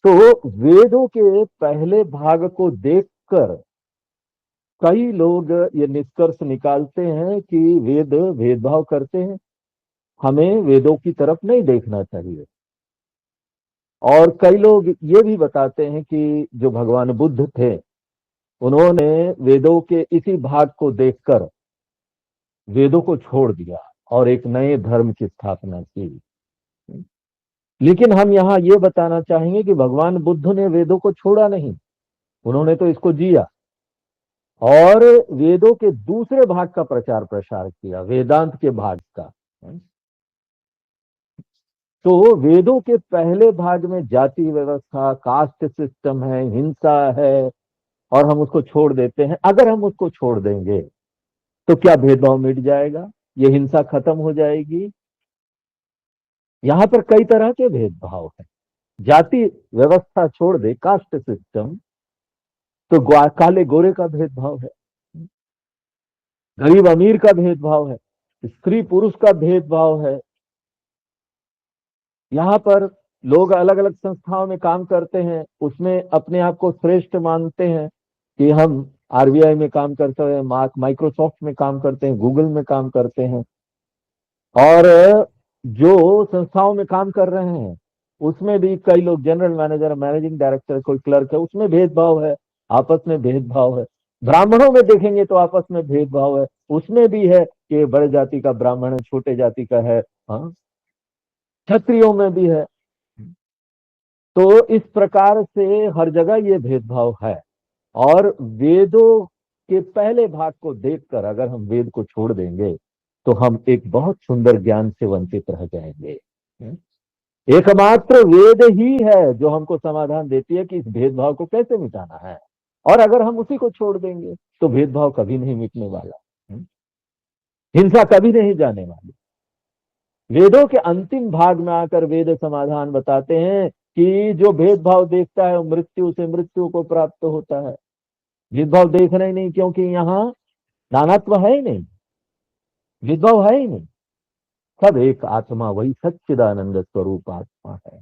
तो वेदों के पहले भाग को देखकर कई लोग ये निष्कर्ष निकालते हैं कि वेद भेदभाव करते हैं, हमें वेदों की तरफ नहीं देखना चाहिए। और कई लोग ये भी बताते हैं कि जो भगवान बुद्ध थे, उन्होंने वेदों के इसी भाग को देखकर वेदों को छोड़ दिया और एक नए धर्म की स्थापना की। लेकिन हम यहाँ ये बताना चाहेंगे कि भगवान बुद्ध ने वेदों को छोड़ा नहीं, उन्होंने तो इसको जिया और वेदों के दूसरे भाग का प्रचार प्रसार किया, वेदांत के भाग का। तो वेदों के पहले भाग में जाति व्यवस्था, कास्ट सिस्टम है, हिंसा है, और हम उसको छोड़ देते हैं। अगर हम उसको छोड़ देंगे तो क्या भेदभाव मिट जाएगा, ये हिंसा खत्म हो जाएगी? यहां पर कई तरह के भेदभाव है। जाति व्यवस्था छोड़ दे, कास्ट सिस्टम, तो काले गोरे का भेदभाव है, गरीब अमीर का भेदभाव है, स्त्री पुरुष का भेदभाव है। यहाँ पर लोग अलग अलग संस्थाओं में काम करते हैं, उसमें अपने आप को श्रेष्ठ मानते हैं कि हम आरबीआई में काम करते हैं, माइक्रोसॉफ्ट में काम करते हैं, गूगल में काम करते हैं। और जो संस्थाओं में काम कर रहे हैं उसमें भी कई लोग जनरल मैनेजर, मैनेजिंग डायरेक्टर, कोई क्लर्क है, उसमें भेदभाव है, आपस में भेदभाव है। ब्राह्मणों में देखेंगे तो आपस में भेदभाव है, उसमें भी है कि बड़े जाति का ब्राह्मण है, छोटे जाति का है। हाँ, क्षत्रियों में भी है। तो इस प्रकार से हर जगह ये भेदभाव है। और वेदों के पहले भाग को देखकर अगर हम वेद को छोड़ देंगे तो हम एक बहुत सुंदर ज्ञान से वंचित रह जाएंगे। एकमात्र वेद ही है जो हमको समाधान देती है कि इस भेदभाव को कैसे मिटाना है। और अगर हम उसी को छोड़ देंगे तो भेदभाव कभी नहीं मिटने वाला, हिंसा कभी नहीं जाने वाली। वेदों के अंतिम भाग में आकर वेद समाधान बताते हैं कि जो भेदभाव देखता है वो मृत्यु से मृत्यु को प्राप्त होता है। भेदभाव देखना ही नहीं, क्योंकि यहाँ नानात्व है ही नहीं, भेदभाव है ही नहीं, सब एक आत्मा, वही सच्चिदानंद स्वरूप आत्मा है।